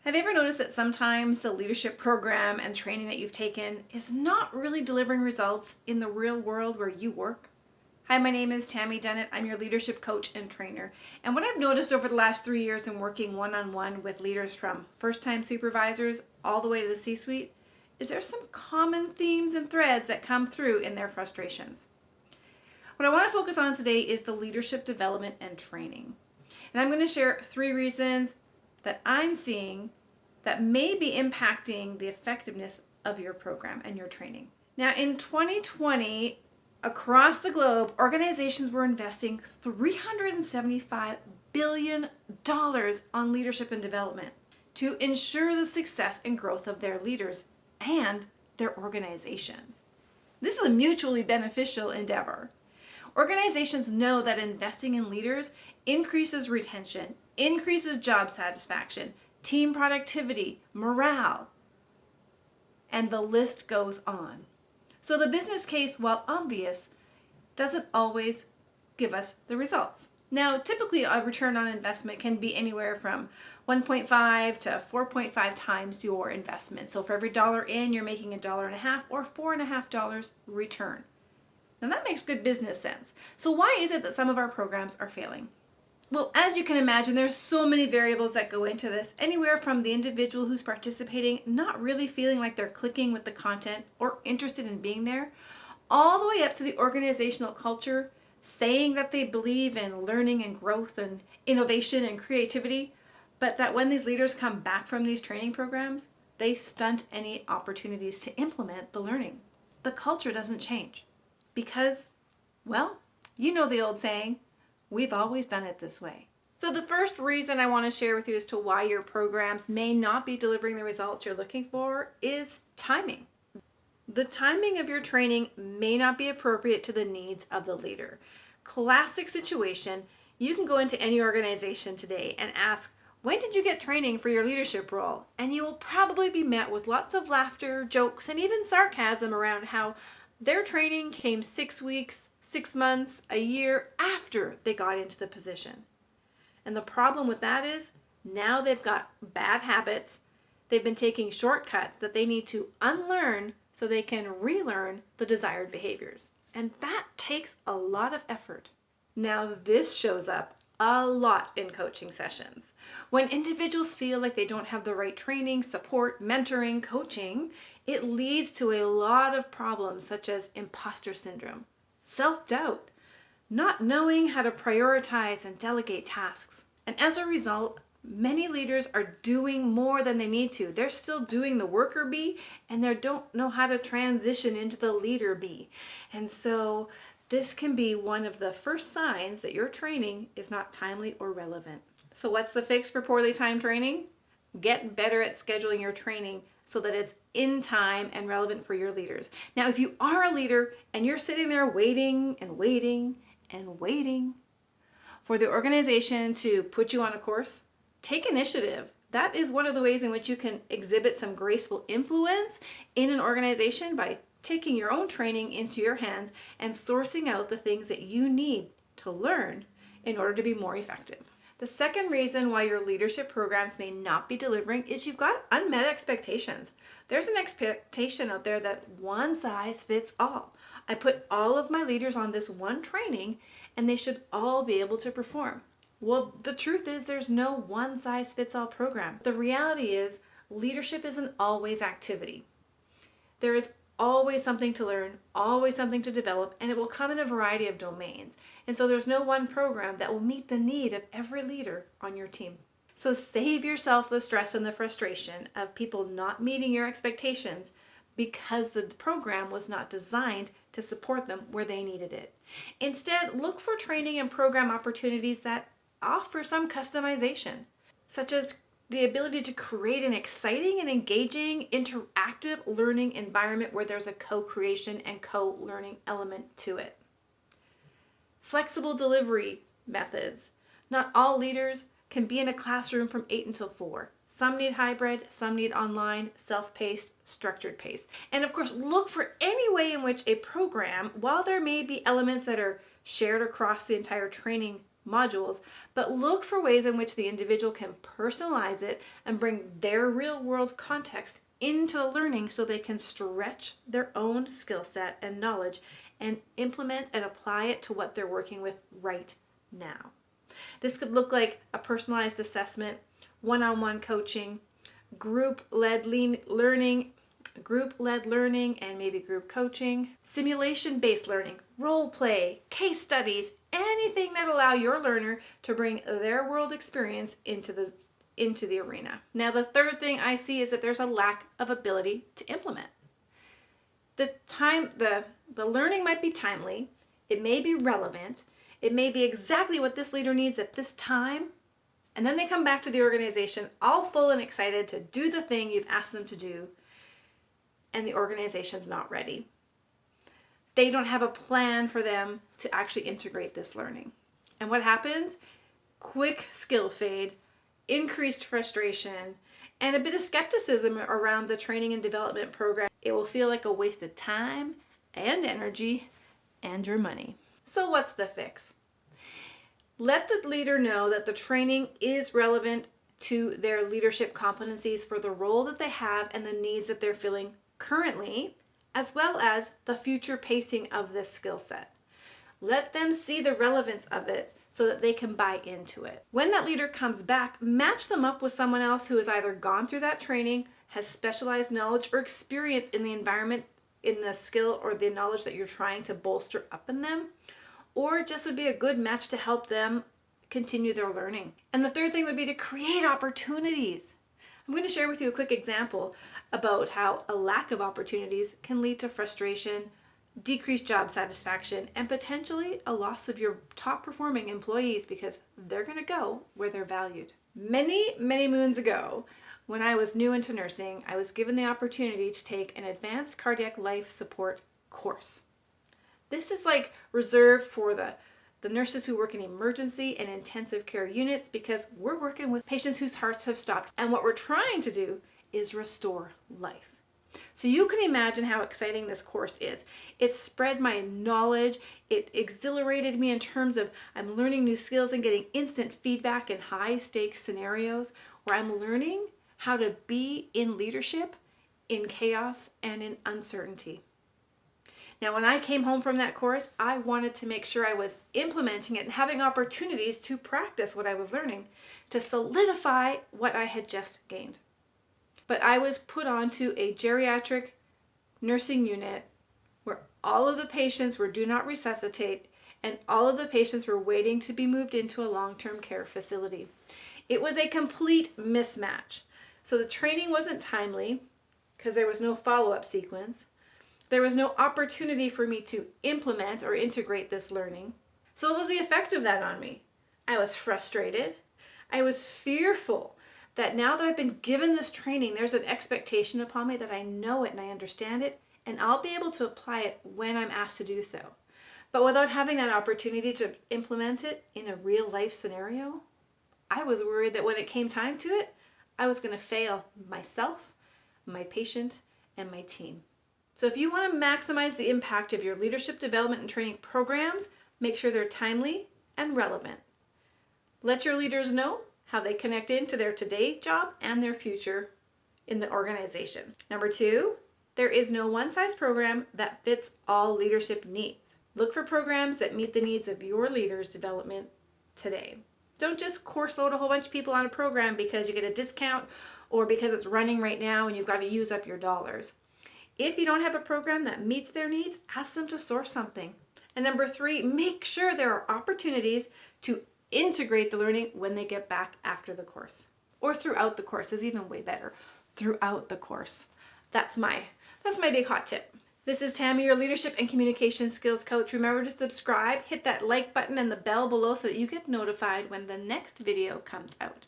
Have you ever noticed that sometimes the leadership program and training that you've taken is not really delivering results in the real world where you work? Hi, my name is Tammy Dunnett. I'm your leadership coach and trainer. And what I've noticed over the last 3 years in working one-on-one with leaders from first-time supervisors all the way to the C-suite is there's some common themes and threads that come through in their frustrations. What I want to focus on today is the leadership development and training. And I'm going to share 3 reasons that I'm seeing that may be impacting the effectiveness of your program and your training. Now, in 2020, across the globe, organizations were investing $375 billion on leadership and development to ensure the success and growth of their leaders and their organization. This is a mutually beneficial endeavor. Organizations know that investing in leaders increases retention, increases job satisfaction, team productivity, morale, and the list goes on. So the business case, while obvious, doesn't always give us the results. Now, typically a return on investment can be anywhere from 1.5 to 4.5 times your investment. So for every dollar in, you're making $1.50 or $4.50 return. Now that makes good business sense. So why is it that some of our programs are failing? Well, as you can imagine, there's so many variables that go into this, anywhere from the individual who's participating not really feeling like they're clicking with the content or interested in being there, all the way up to the organizational culture saying that they believe in learning and growth and innovation and creativity, but that when these leaders come back from these training programs, they stunt any opportunities to implement the learning. The culture doesn't change because, well, you know the old saying, we've always done it this way. So the first reason I want to share with you as to why your programs may not be delivering the results you're looking for is timing. The timing of your training may not be appropriate to the needs of the leader. Classic situation, you can go into any organization today and ask, when did you get training for your leadership role? And you will probably be met with lots of laughter, jokes, and even sarcasm around how their training came 6 weeks, 6 months, a year after they got into the position. And the problem with that is now they've got bad habits. They've been taking shortcuts that they need to unlearn so they can relearn the desired behaviors. And that takes a lot of effort. Now this shows up a lot in coaching sessions. When individuals feel like they don't have the right training, support, mentoring, coaching, it leads to a lot of problems such as imposter syndrome, self-doubt, not knowing how to prioritize and delegate tasks. And as a result, many leaders are doing more than they need to. They're still doing the worker bee and they don't know how to transition into the leader bee. And so this can be one of the first signs that your training is not timely or relevant. So what's the fix for poorly timed training? Get better at scheduling your training so that it's in time and relevant for your leaders. Now, if you are a leader and you're sitting there waiting and waiting and waiting for the organization to put you on a course, take initiative. That is one of the ways in which you can exhibit some graceful influence in an organization by taking your own training into your hands and sourcing out the things that you need to learn in order to be more effective. The second reason why your leadership programs may not be delivering is you've got unmet expectations. There's an expectation out there that one size fits all. I put all of my leaders on this one training and they should all be able to perform. Well, the truth is there's no one size fits all program. The reality is leadership isn't always activity. There is always something to learn, always something to develop, and it will come in a variety of domains. And so there's no one program that will meet the need of every leader on your team. So save yourself the stress and the frustration of people not meeting your expectations because the program was not designed to support them where they needed it. Instead, look for training and program opportunities that offer some customization, such as the ability to create an exciting and engaging interactive learning environment where there's a co-creation and co-learning element to it. Flexible delivery methods. Not all leaders can be in a classroom from 8 until 4. Some need hybrid, some need online, self-paced, structured paced. And of course, look for any way in which a program, while there may be elements that are shared across the entire training modules, but look for ways in which the individual can personalize it and bring their real world context into learning so they can stretch their own skill set and knowledge and implement and apply it to what they're working with right now. This could look like a personalized assessment, one-on-one coaching, group-led learning, and maybe group coaching, simulation-based learning, role play, case studies, anything that allow your learner to bring their world experience into the arena. Now, the third thing I see is that there's a lack of ability to implement. The learning might be timely, it may be relevant, it may be exactly what this leader needs at this time, and then they come back to the organization all full and excited to do the thing you've asked them to do, and the organization's not ready. They don't have a plan for them to actually integrate this learning. And what happens? Quick skill fade, increased frustration, and a bit of skepticism around the training and development program. It will feel like a waste of time and energy and your money. So what's the fix? Let the leader know that the training is relevant to their leadership competencies for the role that they have and the needs that they're filling currently, as well as the future pacing of this skill set. Let them see the relevance of it so that they can buy into it. When that leader comes back, match them up with someone else who has either gone through that training, has specialized knowledge or experience in the environment, in the skill or the knowledge that you're trying to bolster up in them, or just would be a good match to help them continue their learning. And the third thing would be to create opportunities. I'm going to share with you a quick example about how a lack of opportunities can lead to frustration, decreased job satisfaction, and potentially a loss of your top performing employees because they're going to go where they're valued. Many, many moons ago, when I was new into nursing, I was given the opportunity to take an advanced cardiac life support course. This is like reserved for the nurses who work in emergency and intensive care units because we're working with patients whose hearts have stopped. And what we're trying to do is restore life. So you can imagine how exciting this course is. It spread my knowledge. It exhilarated me in terms of I'm learning new skills and getting instant feedback in high stakes scenarios where I'm learning how to be in leadership, in chaos, and in uncertainty. Now, when I came home from that course, I wanted to make sure I was implementing it and having opportunities to practice what I was learning to solidify what I had just gained. But I was put onto a geriatric nursing unit where all of the patients were do not resuscitate and all of the patients were waiting to be moved into a long-term care facility. It was a complete mismatch. So the training wasn't timely because there was no follow-up sequence. There was no opportunity for me to implement or integrate this learning. So what was the effect of that on me? I was frustrated. I was fearful that now that I've been given this training, there's an expectation upon me that I know it and I understand it, and I'll be able to apply it when I'm asked to do so. But without having that opportunity to implement it in a real life scenario, I was worried that when it came time to it, I was going to fail myself, my patient, and my team. So if you want to maximize the impact of your leadership development and training programs, make sure they're timely and relevant. Let your leaders know how they connect into their today job and their future in the organization. Number 2, there is no one-size program that fits all leadership needs. Look for programs that meet the needs of your leaders' development today. Don't just course load a whole bunch of people on a program because you get a discount or because it's running right now and you've got to use up your dollars. If you don't have a program that meets their needs, ask them to source something. And number 3, make sure there are opportunities to integrate the learning when they get back after the course. Or throughout the course is even way better. Throughout the course. That's my big hot tip. This is Tammy, your leadership and communication skills coach. Remember to subscribe, hit that like button and the bell below so that you get notified when the next video comes out.